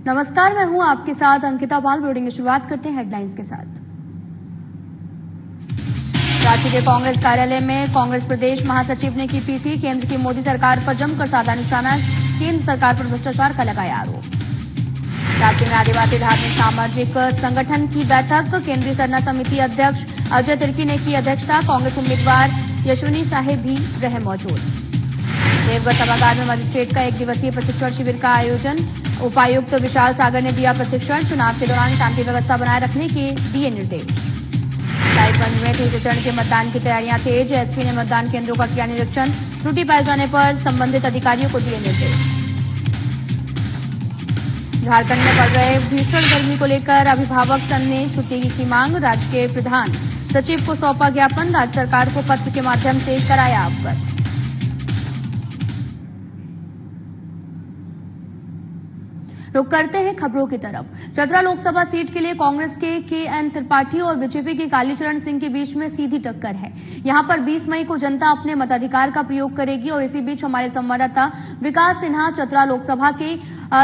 नमस्कार, मैं हूं आपके साथ अंकिता पाल। ब्रीडिंग की शुरुआत करते हैं हेडलाइंस के साथ। रांची के कांग्रेस कार्यालय में कांग्रेस प्रदेश महासचिव ने की पीसी। केंद्र की मोदी सरकार पर जमकर साधा निशाना। केंद्र सरकार पर भ्रष्टाचार का लगाया आरोप। रांची में आदिवासी धार्मिक सामाजिक संगठन की बैठक। केंद्रीय सरना समिति अध्यक्ष अजय तिर्की ने की अध्यक्षता। कांग्रेस उम्मीदवार यशवनी साहेब भी रहे मौजूद। देवगढ़ सभागार में मजिस्ट्रेट का एक दिवसीय प्रशिक्षण शिविर का आयोजन। उपायुक्त विशाल सागर ने दिया प्रशिक्षण। चुनाव के दौरान शांति व्यवस्था बनाए रखने के दिए निर्देश। साहिबगंज में तीसरे चरण के मतदान की तैयारियां तेज। एसपी ने मतदान केंद्रों का किया निरीक्षण। त्रुटि पाए जाने पर संबंधित अधिकारियों को दिए निर्देश। झारखंड में पड़ रहे भीषण गर्मी को लेकर अभिभावक संघ ने छुट्टी की मांग। राज्य के प्रधान सचिव को सौंपा ज्ञापन। राज्य सरकार को पत्र के माध्यम से कराया अवगत। रुक करते हैं खबरों की तरफ। चतरा लोकसभा सीट के लिए कांग्रेस के एन त्रिपाठी और बीजेपी के कालीचरण सिंह के बीच में सीधी टक्कर है। यहां पर 20 मई को जनता अपने मताधिकार का प्रयोग करेगी। और इसी बीच हमारे संवाददाता विकास सिन्हा चतरा लोकसभा के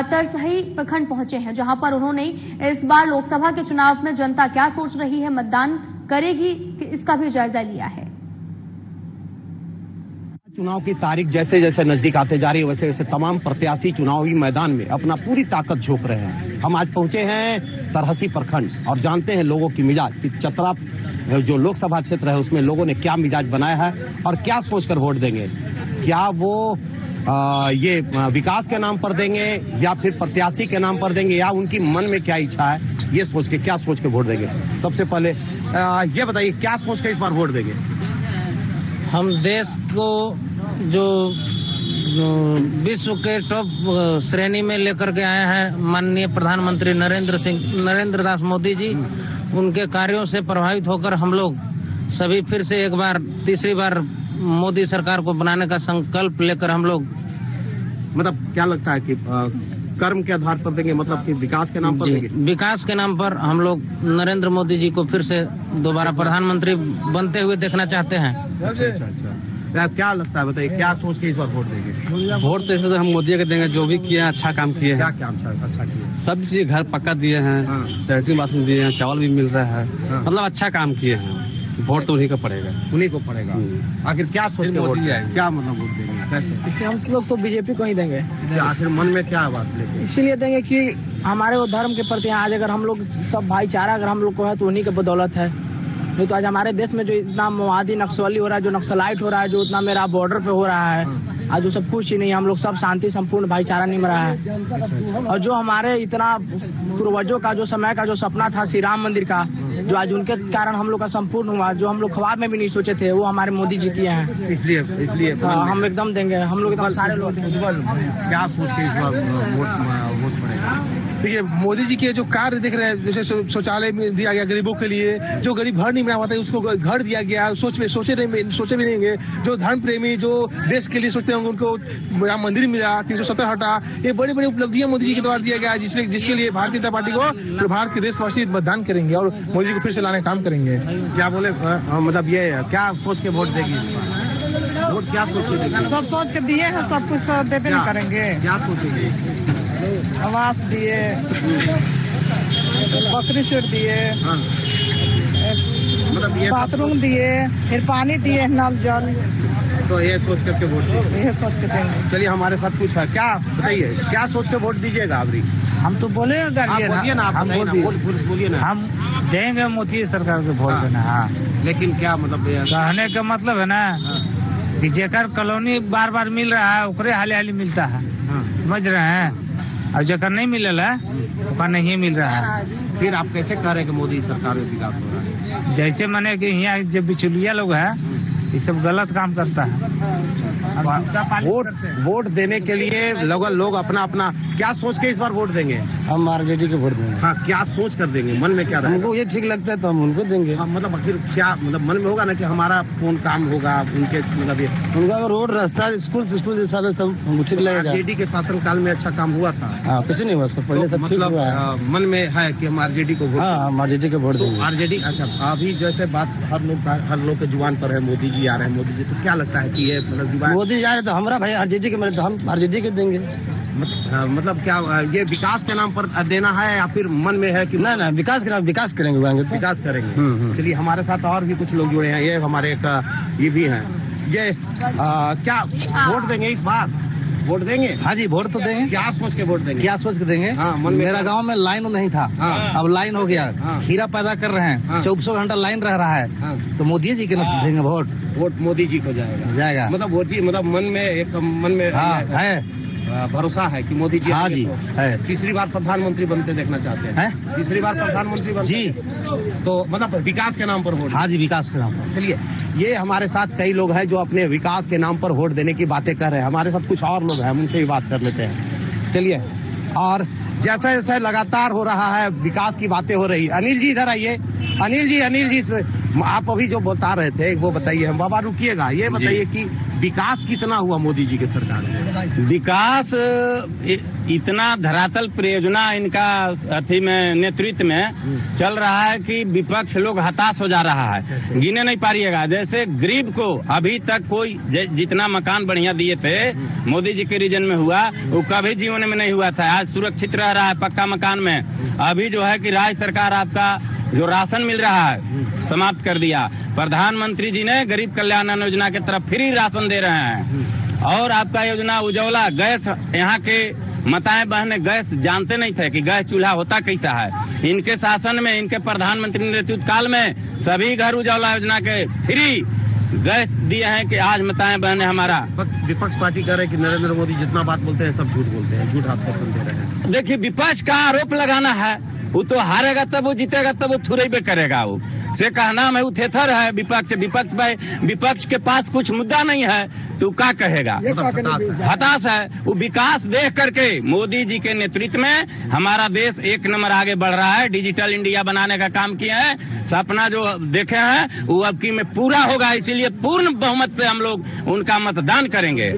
तरसही प्रखंड पहुंचे हैं, जहां पर उन्होंने इस बार लोकसभा के चुनाव में जनता क्या सोच रही है, मतदान करेगी, इसका भी जायजा लिया है। चुनाव की तारीख जैसे जैसे नजदीक आते जा रही है, वैसे वैसे तमाम प्रत्याशी चुनावी मैदान में अपना पूरी ताकत झोंक रहे हैं। हम आज पहुंचे हैं तरहसी प्रखंड और जानते हैं लोगों की मिजाज कि चतरा जो लोकसभा क्षेत्र है उसमें लोगों ने क्या मिजाज बनाया है और क्या सोचकर वोट देंगे। क्या वो ये विकास के नाम पर देंगे या फिर प्रत्याशी के नाम पर देंगे, या उनकी मन में क्या इच्छा है, ये सोच के क्या सोच के वोट देंगे। सबसे पहले ये बताइए, क्या सोच के इस बार वोट देंगे। हम देश को जो विश्व के टॉप श्रेणी में लेकर के आए हैं माननीय प्रधानमंत्री नरेंद्र दास मोदी जी, उनके कार्यों से प्रभावित होकर हम लोग सभी फिर से एक बार तीसरी बार मोदी सरकार को बनाने का संकल्प लेकर हम लोग, मतलब क्या लगता है कि कर्म के आधार पर देंगे, मतलब कि विकास के नाम पर देंगे। विकास के नाम पर हम लोग नरेंद्र मोदी जी को फिर से दोबारा प्रधानमंत्री बनते हुए देखना चाहते हैं। अच्छा। क्या लगता है, बताइए क्या सोच के इस बार वोट देंगे। वोट तो ऐसे हम मोदी के देंगे, जो भी किए अच्छा काम किए हैं। क्या अच्छा किए, सब चीज घर पक्का दिए हैं, लैट्रिन बाथरूम दिए हैं, चावल भी मिल रहा है। मतलब अच्छा काम किए हैं। वोट तो उन्हीं को पड़ेगा। आखिर क्या सोच के वोट देंगे, क्या मतलब वोट देंगे, कैसे। हम लोग तो बीजेपी को ही देंगे। आखिर मन में क्या बात लेके इसीलिए देंगे कि हमारे वो धर्म के प्रति आज अगर हम लोग सब भाईचारा अगर हम लोग को है तो उन्हीं के बदौलत है। नहीं तो आज हमारे देश में जो इतना मुआदी नक्सली हो रहा है, जो नक्सलाइट हो रहा है, जो इतना मेरा बॉर्डर पे हो रहा है, आज वो सब कुछ ही नहीं। हम लोग सब शांति संपूर्ण भाईचारा निम रहा है। और जो हमारे इतना पूर्वजों का जो समय का जो सपना था श्री राम मंदिर का, जो आज उनके कारण हम लोग का संपूर्ण हुआ, जो हम लोग ख्वाब में भी नहीं सोचे थे, वो हमारे मोदी जी किए हैं। इसलिए हम एकदम देंगे। हम लोग एकदम सारे लोग क्या सोच के इस बार वोट पड़ेगा। देखिए, मोदी जी के जो कार्य देख रहे हैं, जैसे शौचालय में दिया गया गरीबों के लिए, जो गरीब घर नहीं बना पाता है उसको घर दिया गया। सोचे भी नहीं, जो धर्म प्रेमी जो देश के लिए सोचते होंगे उनको राम मंदिर मिला, 370 हटा। ये बड़ी बड़ी उपलब्धियां मोदी जी के द्वारा दिया गया, जिसके लिए भारतीय जनता पार्टी को भारत के देशवासी मतदान करेंगे और मोदी जी को फिर से लाने का काम करेंगे। क्या बोले, मतलब ये क्या सोच के वोट देगी, वोट क्या सोच के देगी। सब सोच के दिए हैं, सब कुछ तो देते नहीं करेंगे। क्या सोचेंगे। आवास दिए, बकरी सीट दिए, मतलब ये बाथरूम दिए, फिर पानी दिए, नल जल। तो ये सोच करके वोट देंगे। ये सोच के देंगे। चलिए, हमारे साथ कुछ है, क्या बताइए, क्या सोच के वोट दीजिएगा। अभी हम तो बोले बोलिए ना, बोलिए ना। हम देंगे मोदी सरकार को वोट देना। हाँ, लेकिन क्या मतलब कहने का मतलब है ना कि जेकर कॉलोनी बार बार मिल रहा है ओकरे हाली हाली मिलता है, समझ रहे हैं। और जेकर नहीं मिलल है ओकर नहीं मिल रहा है। फिर आप कैसे कह रहे हैं कि मोदी सरकार में विकास हो रहा है। जैसे मैंने कि यहाँ जो बिचौलिया लोग है ये सब गलत काम करता है। वोट देने के लिए लोग अपना क्या सोच के इस बार वोट देंगे। हम आरजेडी को वोट देंगे। हाँ, क्या सोच कर देंगे, मन में क्या रहेगा। हमको ये ठीक लगता है तो हम उनको देंगे। हाँ, मतलब आखिर क्या मतलब मन में होगा ना कि हमारा कौन काम होगा, उनके मतलब ये उनका रोड रास्ता स्कूल हिसाब से सब हमको ठीक लगेगा। आरजेडी के शासनकाल में अच्छा काम हुआ था। हाँ, किसी नहीं हुआ, सब पहले सब ठीक हुआ है। मन में है कि हम आरजेडी को वोट। हाँ, हम आरजेडी को वोट देंगे। आरजेडी। अच्छा, अभी जैसे बात हर लोग के जुबान पर है, मोदी जी आ रहे हैं, मोदी जी, तो क्या लगता है कि ये मतलब मोदी जा रहे तो हमारा भाई आरजेडी के, तो हम आरजेडी के देंगे। मतलब क्या ये विकास के नाम पर देना है या फिर मन में है कि ना विकास के नाम विकास करेंगे विकास करेंगे। चलिए हमारे साथ और भी कुछ लोग जुड़े हैं, ये हमारे ये भी हैं, ये क्या वोट देंगे इस बार? वोट देंगे? हाँ जी, वोट तो देंगे। क्या सोच के वोट देंगे? क्या सोच के देंगे? हाँ, मेरा गांव में लाइन नहीं था, अब लाइन हो गया। खीरा पैदा कर रहे हैं, 24 घंटा लाइन रह रहा है, तो मोदी जी के ना देंगे वोट मोदी जी को जाएगा। मतलब वो जी मतलब मन में है भरोसा है कि मोदी जी हाँ जी है। तीसरी बार प्रधानमंत्री बनते देखना चाहते हैं? तीसरी बार प्रधानमंत्री बनते जी, तो मतलब विकास के नाम पर वोट? हाँ जी, विकास के नाम पर। चलिए, ये हमारे साथ कई लोग हैं जो अपने विकास के नाम पर वोट देने की बातें कर रहे हैं। हमारे साथ कुछ और लोग हैं, उनसे भी बात कर लेते हैं। चलिए, और जैसे जैसे लगातार हो रहा है विकास की बातें हो रही। अनिल जी इधर आइए। अनिल जी आप अभी जो बता रहे थे वो बताइए। हम बाबा रुकिएगा, ये बताइए कि विकास कितना हुआ मोदी जी के सरकार में? विकास इतना धरातल परियोजना इनका अथी में नेतृत्व में चल रहा है कि विपक्ष लोग हताश हो जा रहा है। गिने नहीं पारिएगा। जैसे गरीब को अभी तक कोई जितना मकान बढ़िया दिए थे मोदी जी के रीजन में हुआ, वो कभी जीवन में नहीं हुआ था। आज सुरक्षित रह रहा है पक्का मकान में। अभी जो है कि राज्य सरकार आपका जो राशन मिल रहा है समाप्त कर दिया। प्रधानमंत्री जी ने गरीब कल्याण योजना की तरफ फ्री राशन दे रहे हैं। और आपका योजना उज्ज्वला गैस, यहाँ के माताएं बहनें गैस जानते नहीं थे कि गैस चूल्हा होता कैसा है। इनके शासन में, इनके प्रधानमंत्री नेतृत्व काल में सभी घर उज्ज्वला योजना के फ्री गैस दिए हैं कि आज माताएं बहनें हमारा। विपक्ष पार्टी कह रहे हैं कि नरेंद्र मोदी जितना बात बोलते हैं सब झूठ बोलते हैं, झूठ आश्वासन दे रहे हैं। देखिए, विपक्ष का आरोप लगाना है, वो तो हारेगा तब वो जीतेगा तब वो थुरेबे करेगा। वो से कहना में उथेथर है विपक्ष के पास कुछ मुद्दा नहीं है तो क्या कहेगा? हताश है। वो विकास देख करके मोदी जी के नेतृत्व में हमारा देश एक नंबर आगे बढ़ रहा है। डिजिटल इंडिया बनाने का काम किए हैं। सपना जो देखे हैं वो अब की में पूरा होगा। इसीलिए पूर्ण बहुमत से हम लोग उनका मतदान करेंगे।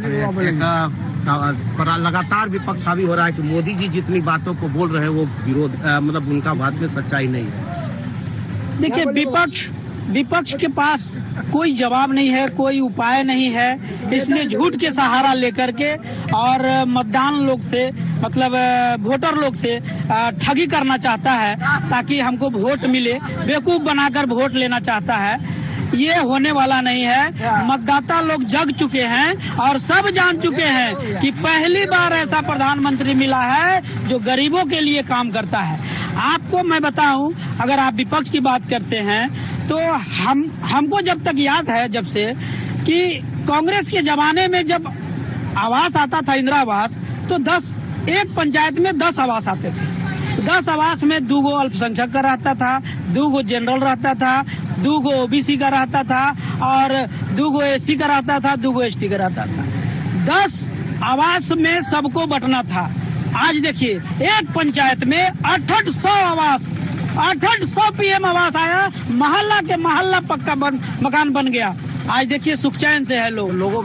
लगातार विपक्ष हावी हो रहा है कि मोदी जी जितनी बातों को बोल रहे हैं वो विरोध मतलब उनका बात में सच्चाई नहीं है। देखिए, विपक्ष के पास कोई जवाब नहीं है, कोई उपाय नहीं है, इसलिए झूठ के सहारा लेकर के और मतदान लोग से मतलब वोटर लोग से ठगी करना चाहता है ताकि हमको वोट मिले। बेवकूफ बनाकर वोट लेना चाहता है। ये होने वाला नहीं है। मतदाता लोग जग चुके हैं और सब जान चुके हैं कि पहली बार ऐसा प्रधानमंत्री मिला है जो गरीबों के लिए काम करता है। आपको मैं बताऊं, अगर आप विपक्ष की बात करते हैं तो हमको जब तक याद है, जब से कि कांग्रेस के जमाने में जब आवास आता था, इंदिरा आवास, तो एक पंचायत में 10 आवास आते थे। 10 आवास में 2 अल्पसंख्यक का रहता था, 2 जनरल रहता था, 2 ओबीसी का रहता था और 2 एससी का रहता था, 2 एसटी का रहता था। 10 आवास में सबको बंटना था। आज देखिए, एक पंचायत में 800 आवास, 800 पीएम आवास आया, मोहल्ला के मोहल्ला पक्का मकान बन गया। आज देखिए सुख चैन से है लोगों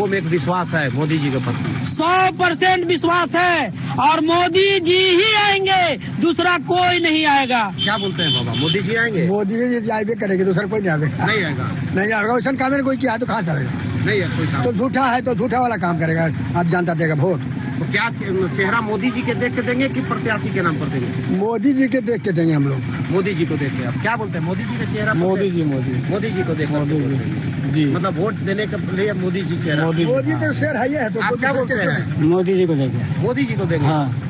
में एक विश्वास है मोदी जी के प्रति। 100% विश्वास है और मोदी जी ही आएंगे, दूसरा कोई नहीं आएगा। क्या बोलते हैं बाबा, मोदी जी आएंगे? मोदी जी आएंगे करेंगे, दूसरा कोई नहीं आएगा। नहीं आएगा। वैसा काम में कोई किया तो कहाँ से आएगा? नहीं है कोई काम। तो झूठा है तो झूठा वाला काम करेगा। आप जानता देगा वोट। तो क्या चेहरा मोदी जी के देख के देंगे कि प्रत्याशी के नाम पर देंगे? मोदी जी के देख के देंगे हम लोग। मोदी जी को देख के। अब क्या बोलते हैं, मोदी जी का चेहरा? मोदी जी को देख जी, मतलब वोट देने के लिए मोदी जी चेहरा। मोदी तो शेर है। तो आप क्या बोलते हैं? मोदी जी को देखेंगे। मोदी जी को देखेंगे। हाँ।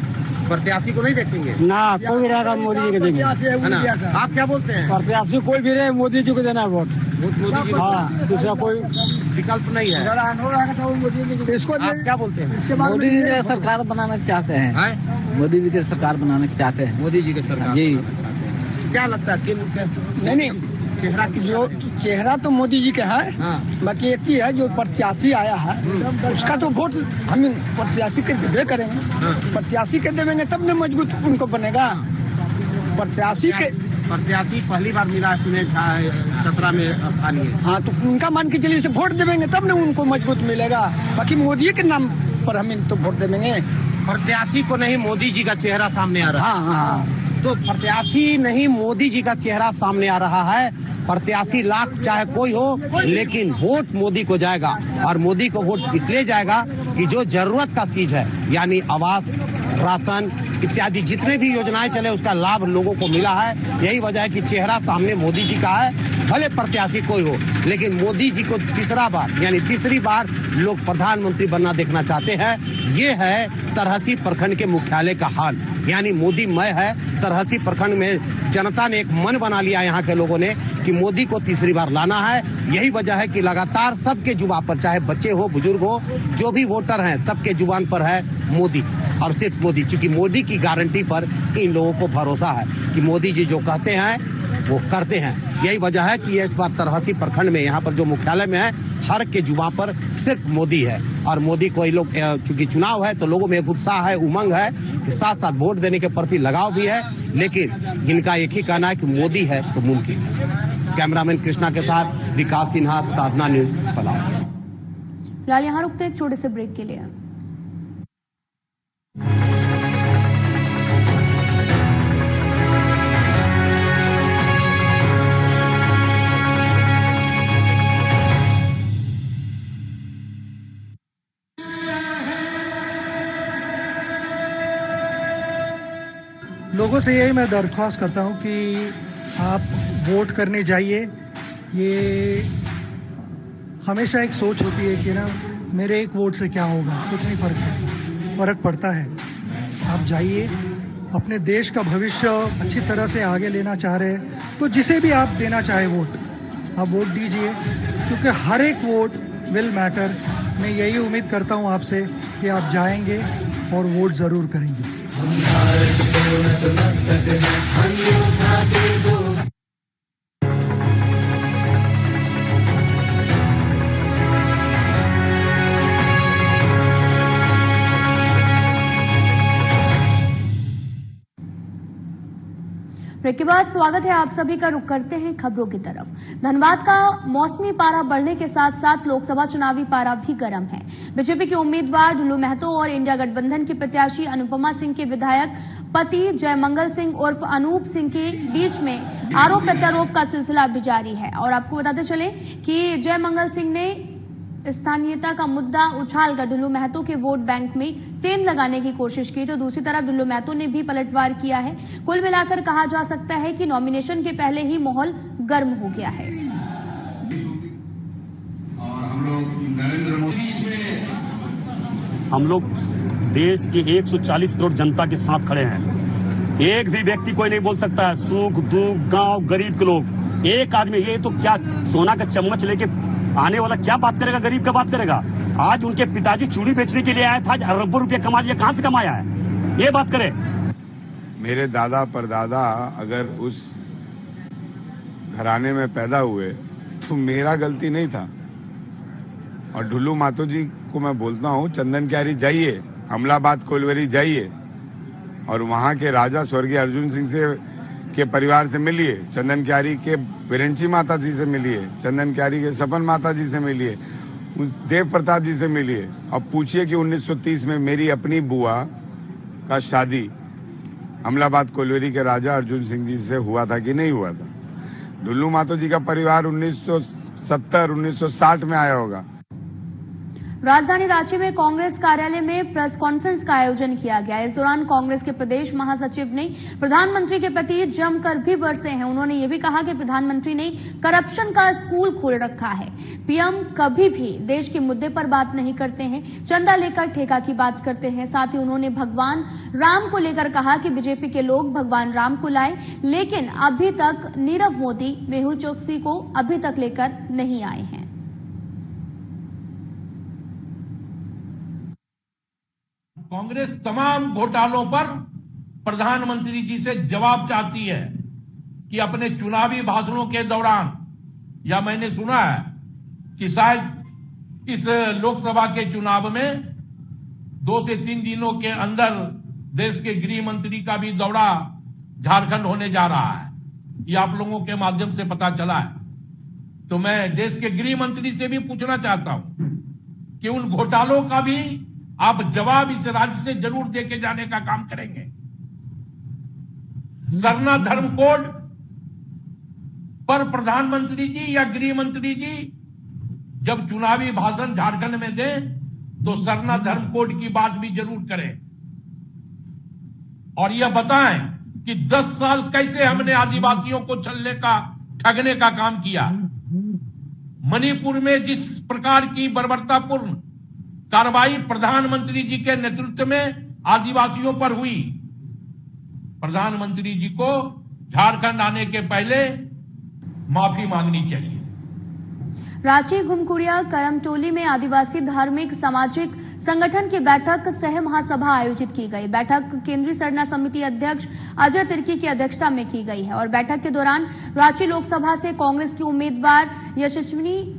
प्रत्याशी को नहीं देखेंगे ना, कोई भी रहेगा मोदी जी को देंगे। आप क्या बोलते हैं? प्रत्याशी कोई भी रहे, मोदी जी को देना है वोट। मोदी जी। हाँ, दूसरा कोई विकल्प नहीं है। इसको आप क्या बोलते हैं? मोदी जी की सरकार बनाना चाहते हैं। मोदी जी की सरकार बनाना चाहते हैं। मोदी जी की सरकार जी। क्या लगता है? नहीं, जो चेहरा तो मोदी जी का है। हाँ। बाकी एक ही है, जो प्रत्याशी आया है उसका तो वोट हम प्रत्याशी के देवे करेंगे। हाँ। प्रत्याशी के देवेंगे तब न मजबूत उनको बनेगा। प्रत्याशी पहली बार मिला सुने चतरा में स्थानीय। हाँ, तो उनका मान के चलिए वोट देवेंगे तब न उनको मजबूत मिलेगा। बाकी मोदी के नाम पर हम तो वोट देवेंगे। प्रत्याशी को नहीं, मोदी जी का चेहरा सामने आ रहा है। हाँ। तो प्रत्याशी नहीं, मोदी जी का चेहरा सामने आ रहा है। प्रत्याशी लाख चाहे कोई हो, लेकिन वोट मोदी को जाएगा। और मोदी को वोट इसलिए जाएगा कि जो जरूरत का चीज है, यानी आवास, राशन इत्यादि जितने भी योजनाएं चले उसका लाभ लोगों को मिला है। यही वजह है कि चेहरा सामने मोदी जी का है। भले प्रत्याशी कोई हो, लेकिन मोदी जी को तीसरी बार लोग प्रधानमंत्री बनना देखना चाहते हैं। ये है तरहसी प्रखंड के मुख्यालय का हाल, यानी मोदी मय है। तरहसी प्रखंड में जनता ने एक मन बना लिया यहाँ के लोगों ने कि मोदी को तीसरी बार लाना है। यही वजह है कि लगातार सबके जुबान पर, चाहे बच्चे हो, बुजुर्ग हो, जो भी वोटर हैं, सबके जुबान पर है मोदी और सिर्फ मोदी। क्योंकि मोदी की गारंटी पर इन लोगों को भरोसा है कि मोदी जी जो कहते हैं वो करते हैं। यही वजह है कि इस बार तरहसी प्रखंड में यहाँ पर जो मुख्यालय में है, हर के जुबान पर सिर्फ मोदी है। और मोदी को लोग, चूंकि चुनाव है तो लोगों में एक उत्साह है, उमंग है कि साथ साथ वोट देने के प्रति लगाव भी है। लेकिन इनका एक ही कहना है कि मोदी है तो मुमकिन है। कैमरामैन कृष्णा के साथ विकास सिन्हा, साधना न्यूज, पलामू। फिलहाल यहाँ रुकते एक छोटे से ब्रेक के लिए। लोगों से यही मैं दरख्वास्त करता हूं कि आप वोट करने जाइए। ये हमेशा एक सोच होती है कि ना मेरे एक वोट से क्या होगा, कुछ नहीं फर्क पड़ता है। आप जाइए, अपने देश का भविष्य अच्छी तरह से आगे लेना चाह रहे हैं तो जिसे भी आप देना चाहे वोट, आप वोट दीजिए, क्योंकि हर एक वोट विल मैटर। मैं यही उम्मीद करता हूं आपसे कि आप जाएंगे और वोट जरूर करेंगे। ब्रेक के बाद स्वागत है आप सभी का। रुख करते हैं खबरों की तरफ। धनबाद का मौसमी पारा बढ़ने के साथ साथ लोकसभा चुनावी पारा भी गर्म है। बीजेपी के उम्मीदवार ढुल्लू महतो और इंडिया गठबंधन की प्रत्याशी अनुपमा सिंह के विधायक पति जयमंगल सिंह उर्फ अनूप सिंह के बीच में आरोप प्रत्यारोप का सिलसिला अभी जारी है। और आपको बताते चले कि जयमंगल सिंह ने स्थानीयता का मुद्दा उछालकर ढुल्लू महतो के वोट बैंक में सेंध लगाने की कोशिश की, तो दूसरी तरफ ढुल्लू महतो ने भी पलटवार किया है। कुल मिलाकर कहा जा सकता है कि नॉमिनेशन के पहले ही माहौल गर्म हो गया है। और हम लोग देश के 140 करोड़ जनता के साथ खड़े हैं। एक भी व्यक्ति कोई नहीं बोल सकता है सुख दुख, गांव गरीब के लोग। एक आदमी, ये तो क्या सोना का चम्मच लेके आने वाला क्या बात करेगा, गरीब का बात करेगा। आज उनके पिताजी चूड़ी बेचने के लिए आया था, अरबों रुपया कमा लिया, कहां से कमाया है, ये बात करे। मेरे दादा परदादा अगर उस घराने में पैदा हुए तो मेरा गलती नहीं था। और ढुल्लू महतो जी को मैं बोलता हूँ, चंदन क्यारी जाइए, अमलाबाद कोलवरी जाइए और वहां के राजा स्वर्गीय अर्जुन सिंह से के परिवार से मिलिए, चंदन क्यारी के बिरंची माता जी से मिलिए, चंदन क्यारी के सपन माता जी से मिलिए, देव प्रताप जी से मिलिए और पूछिए कि 1930 में मेरी अपनी बुआ का शादी अमलाबाद कोलवरी के राजा अर्जुन सिंह जी से हुआ था कि नहीं हुआ था। ढुल्लू महतो जी का परिवार 1970-1960 में आया होगा। राजधानी रांची में कांग्रेस कार्यालय में प्रेस कॉन्फ्रेंस का आयोजन किया गया। इस दौरान कांग्रेस के प्रदेश महासचिव ने प्रधानमंत्री के प्रति जमकर भी बरसे हैं। उन्होंने ये भी कहा कि प्रधानमंत्री ने करप्शन का स्कूल खोल रखा है। पीएम कभी भी देश के मुद्दे पर बात नहीं करते हैं, चंदा लेकर ठेका की बात करते हैं। साथ ही उन्होंने भगवान राम को लेकर कहा कि बीजेपी के लोग भगवान राम को लाए, लेकिन अभी तक नीरव मोदी, मेहुल चोकसी को अभी तक लेकर नहीं आए हैं। कांग्रेस तमाम घोटालों पर प्रधानमंत्री जी से जवाब चाहती है कि अपने चुनावी भाषणों के दौरान, या मैंने सुना है कि शायद इस लोकसभा के चुनाव में 2 से 3 दिनों के अंदर देश के गृह मंत्री का भी दौरा झारखंड होने जा रहा है। ये आप लोगों के माध्यम से पता चला है। तो मैं देश के गृह मंत्री से भी पूछना चाहता हूं कि उन घोटालों का भी आप जवाब इस राज्य से जरूर देके जाने का काम करेंगे। सरना धर्म कोड पर प्रधानमंत्री जी या गृह मंत्री जी जब चुनावी भाषण झारखंड में दें तो सरना धर्म कोड की बात भी जरूर करें और यह बताएं कि 10 साल कैसे हमने आदिवासियों को छलने का, ठगने का काम किया। मणिपुर में जिस प्रकार की बर्बरतापूर्ण कार्रवाई प्रधानमंत्री जी के नेतृत्व में आदिवासियों पर हुई, प्रधानमंत्री जी को झारखंड आने के पहले माफी मांगनी चाहिए। रांची घुमकुड़िया करमटोली में आदिवासी धार्मिक सामाजिक संगठन की बैठक सह महासभा आयोजित की गई। बैठक केंद्रीय सरना समिति अध्यक्ष अजय तिर्की की अध्यक्षता में की गई है और बैठक के दौरान रांची लोकसभा से कांग्रेस की उम्मीदवार यशस्विनी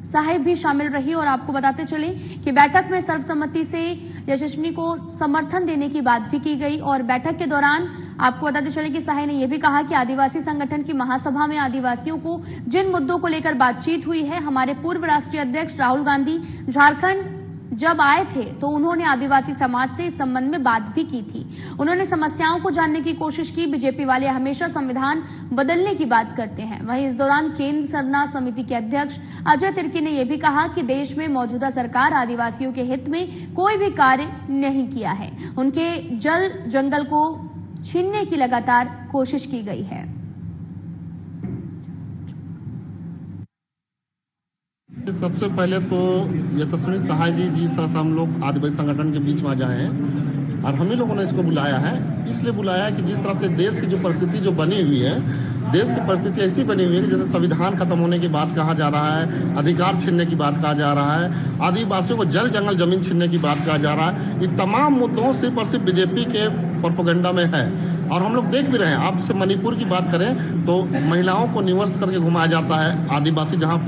साहिब भी शामिल रही और आपको बताते चले कि बैठक में सर्वसम्मति से यशस्विनी को समर्थन देने की बात भी की गई और बैठक के दौरान आपको बताते चले कि साही ने यह भी कहा कि आदिवासी संगठन की महासभा में आदिवासियों को जिन मुद्दों को लेकर बातचीत हुई है, हमारे पूर्व राष्ट्रीय अध्यक्ष राहुल गांधी झारखंड जब आए थे तो उन्होंने आदिवासी समाज से इस संबंध में बात भी की थी। उन्होंने समस्याओं को जानने की कोशिश की। बीजेपी वाले हमेशा संविधान बदलने की बात करते हैं। वहीं इस दौरान केंद्र सरना समिति के अध्यक्ष अजय तिर्की ने यह भी कहा कि देश में मौजूदा सरकार आदिवासियों के हित में कोई भी कार्य नहीं किया है। उनके जल जंगल को छीनने की लगातार कोशिश की गई है। सबसे पहले तो यशस्विनी सहाय जी जिस तरह से हम लोग आदिवासी संगठन के बीच में जाए हैं और हम ही लोगों ने इसको बुलाया है, इसलिए बुलाया है कि जिस तरह से देश की जो परिस्थिति जो बनी हुई है, देश की परिस्थिति ऐसी बनी हुई है कि जैसे संविधान खत्म होने की बात कहा जा रहा है, अधिकार छीनने की बात कहा जा रहा है, आदिवासियों को जल जंगल जमीन छीनने की बात कहा जा रहा है। ये तमाम मुद्दों सिर्फ और सिर्फ बीजेपी के प्रोपेगेंडा में है और हम लोग देख भी रहे हैं। आप जैसे मणिपुर की बात करें तो महिलाओं को निवर्स करके घुमाया जाता है आदिवासी, जहाँ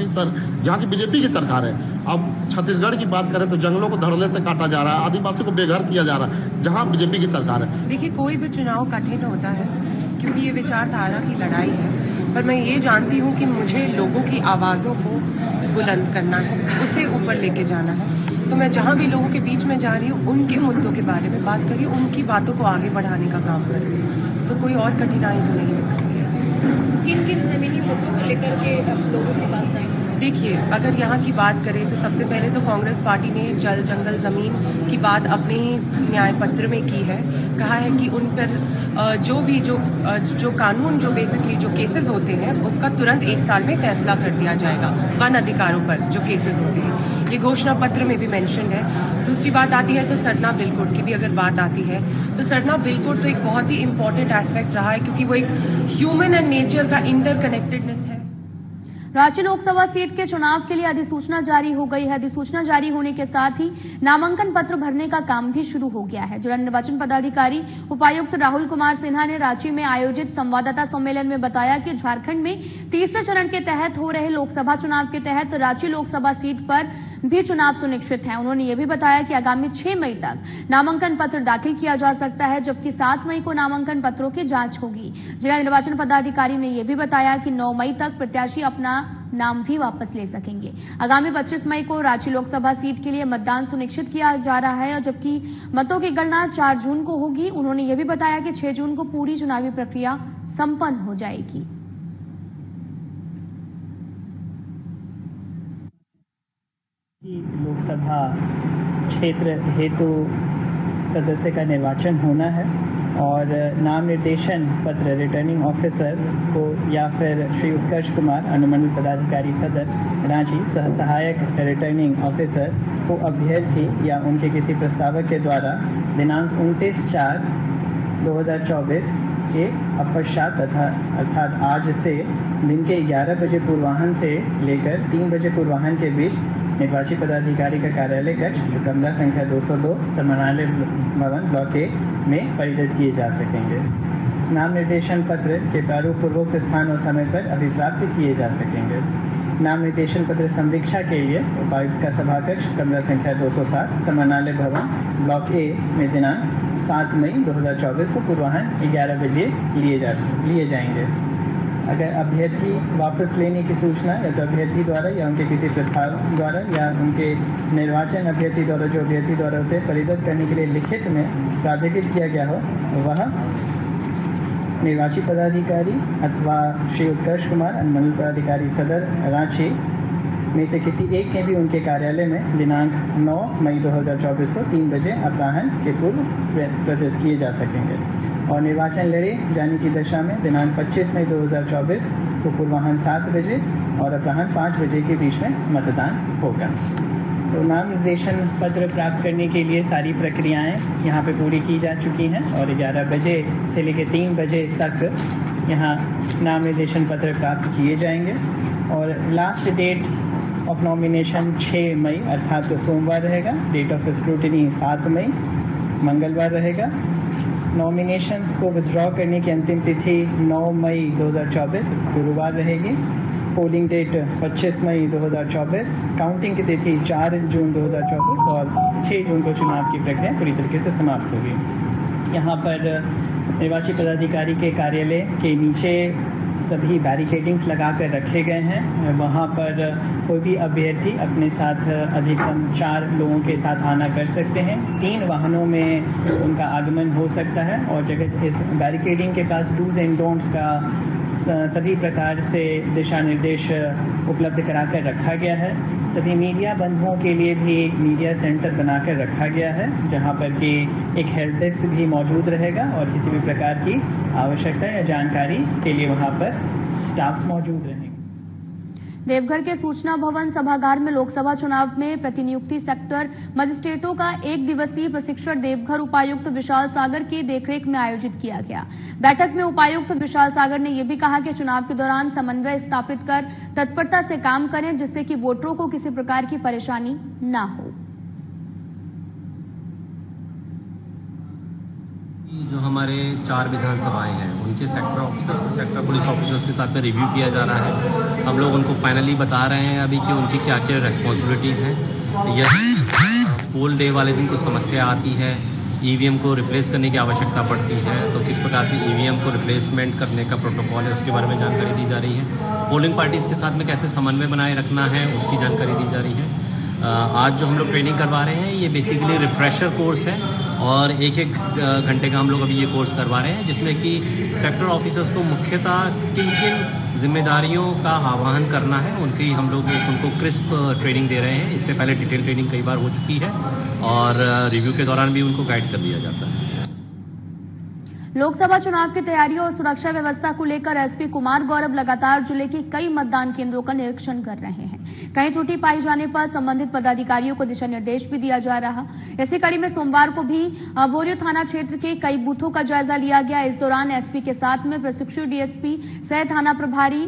की बीजेपी की सरकार है। अब छत्तीसगढ़ की बात करें तो जंगलों को धड़ल्ले से काटा जा रहा है, आदिवासी को बेघर किया जा रहा है, जहाँ बीजेपी की सरकार है। देखिए, कोई भी चुनाव कठिन होता है क्योंकि ये विचारधारा की लड़ाई है, पर मैं ये जानती हूँ कि मुझे लोगों की आवाज़ों को बुलंद करना है, उसे ऊपर लेके जाना है। तो मैं जहाँ भी लोगों के बीच में जा रही हूँ उनके मुद्दों के बारे में बात कर रही हूँ, उनकी बातों को आगे बढ़ाने का काम कर रही हूँ। तो कोई और कठिनाई तो नहीं रख रही है। किन किन जमीनी मुद्दों को लेकर के अब लोगों के पास जाएंगे? देखिए, अगर यहाँ की बात करें तो सबसे पहले तो कांग्रेस पार्टी ने जल जंगल जमीन की बात अपने ही न्याय पत्र में की है। कहा है कि उन पर जो कानून जो बेसिकली जो केसेस होते हैं उसका तुरंत 1 साल में फैसला कर दिया जाएगा। वन अधिकारों पर जो केसेस होते हैं ये घोषणा पत्र में भी मेंशन है। दूसरी बात आती है तो सरना बिल कोड की भी अगर बात आती है तो सरना बिल कोड तो एक बहुत ही इंपॉर्टेंट एस्पेक्ट रहा है क्योंकि वो एक ह्यूमन एंड नेचर का इंटरकनेक्टेडनेस है। रांची लोकसभा सीट के चुनाव के लिए अधिसूचना जारी हो गई है। अधिसूचना जारी होने के साथ ही नामांकन पत्र भरने का काम भी शुरू हो गया है। जिला निर्वाचन पदाधिकारी उपायुक्त राहुल कुमार सिन्हा ने रांची में आयोजित संवाददाता सम्मेलन में बताया कि झारखंड में तीसरे चरण के तहत हो रहे लोकसभा चुनाव के तहत रांची लोकसभा सीट पर भी चुनाव सुनिश्चित है। उन्होंने ये भी बताया कि आगामी 6 मई तक नामांकन पत्र दाखिल किया जा सकता है, जबकि 7 मई को नामांकन पत्रों की जांच होगी। जिला निर्वाचन पदाधिकारी ने यह भी बताया कि 9 मई तक प्रत्याशी अपना नाम भी वापस ले सकेंगे। आगामी 25 मई को रांची लोकसभा सीट के लिए मतदान सुनिश्चित किया जा रहा है और जबकि मतों की गणना 4 जून को होगी। उन्होंने यह भी बताया कि 6 जून को पूरी चुनावी प्रक्रिया संपन्न हो जाएगी। लोकसभा क्षेत्र हेतु सदस्य का निर्वाचन होना है और नाम निर्देशन पत्र रिटर्निंग ऑफिसर को या फिर श्री उत्कर्ष कुमार अनुमंडल पदाधिकारी सदर रांची सह सहायक रिटर्निंग ऑफिसर को अभ्यर्थी या उनके किसी प्रस्तावक के द्वारा दिनांक 29/4/2024 के अपश्चात अर्थात आज से दिन के 11 बजे पूर्वाह्न से लेकर 3 बजे पूर्वाह्न के बीच निर्वाची पदाधिकारी का कार्यालय कक्ष जो कमरा संख्या 202 समानालय भवन ब्लॉक ए में परिचित किए जा सकेंगे। इस नाम निर्देशन पत्र के प्रारूप पूर्वोक्त स्थान और समय पर अभिप्राप्त किए जा सकेंगे। नाम निर्देशन पत्र संवीक्षा के लिए उपायुक्त का सभा कक्ष कमरा संख्या 207 समानालय भवन ब्लॉक ए में दिनांक 7 मई 2024 को पूर्वाह्न 11 बजे लिए जाएंगे। अगर अभ्यर्थी वापस लेने की सूचना या तो अभ्यर्थी द्वारा या उनके किसी प्रस्ताव द्वारा या उनके निर्वाचन अभ्यर्थी द्वारा जो अभ्यर्थी द्वारा उसे परिवर्तित करने के लिए लिखित में प्राधिकृत किया गया हो वह निर्वाची पदाधिकारी अथवा श्री उत्कर्ष कुमार अनुमंडल पदाधिकारी सदर रांची में से किसी एक के भी उनके कार्यालय में दिनांक 9 मई 2024 को 3 बजे अपराह्न के पूर्व प्रदत्त किए जा सकेंगे और निर्वाचन लड़े जाने की दशा में दिनांक 25 मई 2024 को पूर्वाह्न 7 बजे और अपराह्न 5 बजे के बीच में मतदान होगा। तो नाम निर्देशन पत्र प्राप्त करने के लिए सारी प्रक्रियाएं यहाँ पे पूरी की जा चुकी हैं और 11 बजे से लेकर 3 बजे तक यहाँ नाम निर्देशन पत्र प्राप्त किए जाएंगे और लास्ट डेट ऑफ नॉमिनेशन 6 मई अर्थात सोमवार रहेगा। डेट ऑफ स्क्रूटिनी 7 मई मंगलवार रहेगा। नॉमिनेशंस को विथड्रॉ करने की अंतिम तिथि 9 मई 2024 गुरुवार रहेगी। पोलिंग डेट 25 मई 2024, काउंटिंग की तिथि 4 जून 2024 और 6 जून को चुनाव की प्रक्रिया पूरी तरीके से समाप्त होगी। यहाँ पर निर्वाची पदाधिकारी के कार्यालय के नीचे सभी बैरिकेडिंग्स लगाकर रखे गए हैं। वहाँ पर कोई भी अभ्यर्थी अपने साथ अधिकतम 4 लोगों के साथ आना कर सकते हैं। 3 वाहनों में उनका आगमन हो सकता है और जगह इस बैरिकेडिंग के पास डूज एंड डोंट्स का सभी प्रकार से दिशा निर्देश उपलब्ध कराकर रखा गया है। सभी मीडिया बंधुओं के लिए भी मीडिया सेंटर बनाकर रखा गया है जहाँ पर कि एक हेल्प डेस्क भी मौजूद रहेगा और किसी भी प्रकार की आवश्यकता या जानकारी के लिए वहाँ पर स्टाफ्स मौजूद रहेंगे। देवघर के सूचना भवन सभागार में लोकसभा चुनाव में प्रतिनियुक्ति सेक्टर मजिस्ट्रेटों का 1 दिवसीय प्रशिक्षण देवघर उपायुक्त विशाल सागर की देखरेख में आयोजित किया गया। बैठक में उपायुक्त विशाल सागर ने यह भी कहा कि चुनाव के दौरान समन्वय स्थापित कर तत्परता से काम करें जिससे कि वोटरों को किसी प्रकार की परेशानी न हो। जो हमारे 4 विधानसभाएं हैं उनके sector officers, sector police officers के साथ में रिव्यू किया जा रहा है। हम लोग उनको फाइनली बता रहे हैं अभी कि उनकी क्या क्या रेस्पॉन्सिबिलिटीज़ हैं। यदि पोल डे वाले दिन कुछ समस्या आती है, ईवीएम को रिप्लेस करने की आवश्यकता पड़ती है, तो किस प्रकार से ईवीएम को रिप्लेसमेंट करने का प्रोटोकॉल है उसके बारे में जानकारी दी जा रही है। पोलिंग पार्टीज के साथ में कैसे समन्वय बनाए रखना है उसकी जानकारी दी जा रही है। आज जो हम लोग ट्रेनिंग करवा रहे हैं ये बेसिकली रिफ्रेशर कोर्स है और 1-1 घंटे का हम लोग अभी ये कोर्स करवा रहे हैं जिसमें कि सेक्टर ऑफिसर्स को मुख्यतः किन जिम्मेदारियों का आह्वान करना है उनकी हम लोग उनको क्रिस्प ट्रेनिंग दे रहे हैं। इससे पहले डिटेल ट्रेनिंग कई बार हो चुकी है और रिव्यू के दौरान भी उनको गाइड कर दिया जाता है। लोकसभा चुनाव की तैयारियों और सुरक्षा व्यवस्था को लेकर एसपी कुमार गौरव लगातार जिले के कई मतदान केंद्रों का निरीक्षण कर रहे हैं। कहीं त्रुटि पाई जाने पर संबंधित पदाधिकारियों को दिशा निर्देश भी दिया जा रहा। इसी कड़ी में सोमवार को भी बोरियो थाना क्षेत्र के कई बूथों का जायजा लिया गया। इस दौरान एसपी के साथ में प्रशिक्षु डीएसपी सह थाना प्रभारी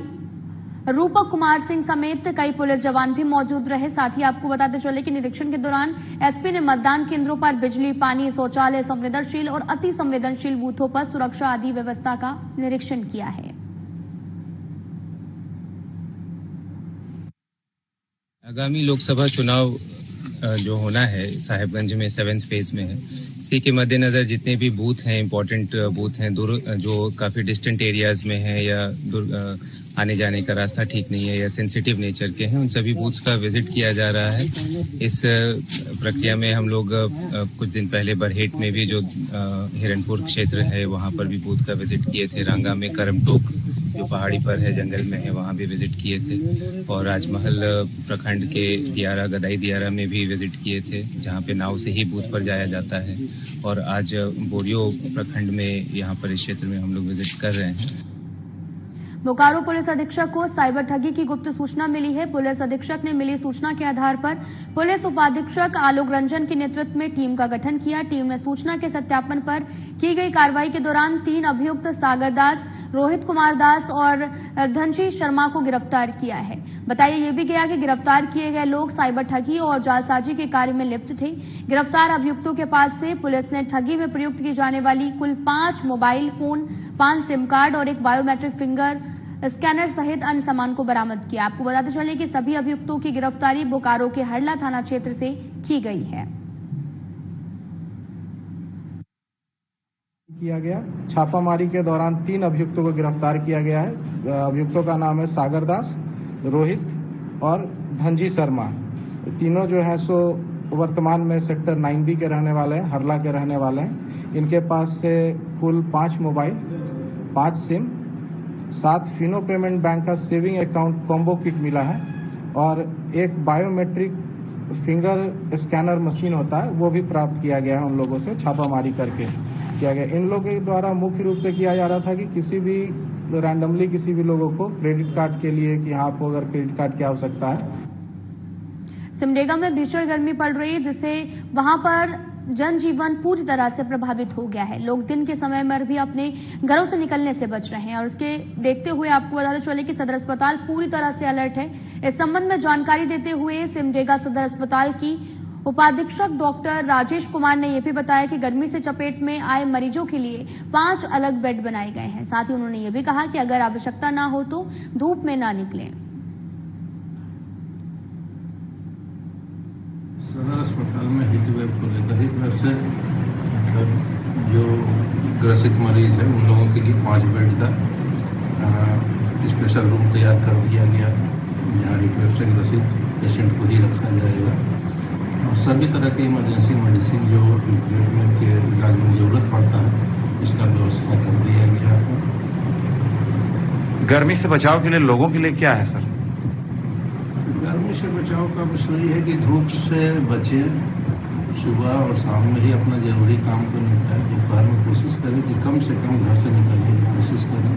रूपक कुमार सिंह समेत कई पुलिस जवान भी मौजूद रहे। साथ ही आपको बताते चले कि निरीक्षण के दौरान एसपी ने मतदान केंद्रों पर बिजली, पानी, शौचालय, संवेदनशील और अति संवेदनशील बूथों पर सुरक्षा आदि व्यवस्था का निरीक्षण किया है। आगामी लोकसभा चुनाव जो होना है साहेबगंज में 7th फेज में है। इसी के मद्देनजर जितने भी बूथ हैं, इम्पोर्टेंट बूथ हैं, जो काफी डिस्टेंट एरियाज में है या आने जाने का रास्ता ठीक नहीं है या सेंसिटिव नेचर के हैं, उन सभी बूथ्स का विजिट किया जा रहा है। इस प्रक्रिया में हम लोग कुछ दिन पहले बरहेट में भी जो हिरणपुर क्षेत्र है वहां पर भी बूथ का विजिट किए थे। रंगा में करमटोक जो पहाड़ी पर है, जंगल में है, वहां भी विजिट किए थे और राजमहल प्रखंड के दियारा, गदाई दियारा में भी विजिट किए थे जहां पे नाव से ही बूथ पर जाया जाता है। और आज बोरियो प्रखंड में यहाँ पर इस क्षेत्र में हम लोग विजिट कर रहे हैं। बोकारो पुलिस अधीक्षक को साइबर ठगी की गुप्त सूचना मिली है। पुलिस अधीक्षक ने मिली सूचना के आधार पर पुलिस उपाधीक्षक आलोक रंजन के नेतृत्व में टीम का गठन किया। टीम ने सूचना के सत्यापन पर की गई कार्रवाई के दौरान 3 अभियुक्त सागर दास, रोहित कुमार दास और धनशी शर्मा को गिरफ्तार किया है। बताया यह भी गया कि गिरफ्तार किए गए लोग साइबर ठगी और जालसाजी के कार्य में लिप्त थे। गिरफ्तार अभियुक्तों के पास से पुलिस ने ठगी में प्रयुक्त की जाने वाली कुल 5 मोबाइल फोन, 5 सिम कार्ड और एक बायोमेट्रिक फिंगर स्कैनर सहित अन्य सामान को बरामद किया। आपको बताते चलें कि सभी अभियुक्तों की गिरफ्तारी बोकारो के हरला थाना क्षेत्र से की गई है। किया गया छापामारी के दौरान 3 अभियुक्तों को गिरफ्तार किया गया है। अभियुक्तों का नाम है सागर दास, रोहित और धनजी शर्मा। तीनों जो है सो वर्तमान में सेक्टर 9B के रहने वाले हैं, हरला के रहने वाले हैं। इनके पास से कुल 5 mobile, 5 SIM, 7 Fino payment bank का सेविंग अकाउंट कॉम्बो किट मिला है और एक बायोमेट्रिक फिंगर स्कैनर मशीन होता है वो भी प्राप्त किया गया है। उन लोगों से छापामारी करके किया गया। इन लोगों के द्वारा मुख्य रूप से किया जा रहा था कि किसी भी रैंडमली किसी भी लोगों को क्रेडिट कार्ड के लिए कि आपको अगर क्रेडिट कार्ड की आवश्यकता है। सिमडेगा में भीषण गर्मी पड़ रही है जिससे वहां पर जनजीवन पूरी तरह से प्रभावित हो गया है। लोग दिन के समय में भी अपने घरों से निकलने से बच रहे हैं और उसके देखते हुए आपको बताते चले कि सदर अस्पताल पूरी तरह से अलर्ट है। इस संबंध में जानकारी देते हुए सिमडेगा सदर अस्पताल की उपाधीक्षक डॉक्टर राजेश कुमार ने यह भी बताया कि गर्मी से चपेट में आए मरीजों के लिए 5 अलग बेड बनाए गए हैं। साथ ही उन्होंने यह भी कहा कि अगर आवश्यकता ना हो तो धूप में ना निकलें। सदर अस्पताल में हीट वेव को लेकर हीट वेव से जो ग्रसित मरीज है उन लोगों के लिए 5 बेड का स्पेशल रूम तैयार कर दिया गया, जहाँ हीट वेव से ग्रसित पेशेंट को ही रखा जाएगा और सभी तरह के इमरजेंसी मेडिसिन जो ट्रीटमेंट के इलाज में जरूरत पड़ता है इसका व्यवस्था कर दिया गया है। गर्मी से बचाव के लिए लोगों के लिए क्या है सर? गर्मी से बचाव का विषय ये है कि धूप से बचें, सुबह और शाम में ही अपना जरूरी काम को निपटाएं। दोपहर में कोशिश करें कि कम से कम घर से निकलने की कोशिश करें।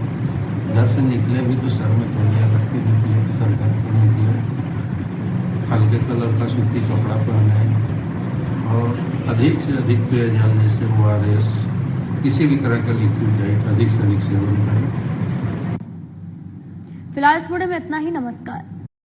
घर से निकले भी तो सर में तौलिया रख के निकले, सर ढक कर निकले, हल्के कलर का सूती कपड़ा पहने और अधिक से अधिक पेयजल जैसे ORS किसी भी तरह का लिक्विड डाइट अधिक से अधिक सेवन करें। फिलहाल इस वीडियो में इतना ही। नमस्कार।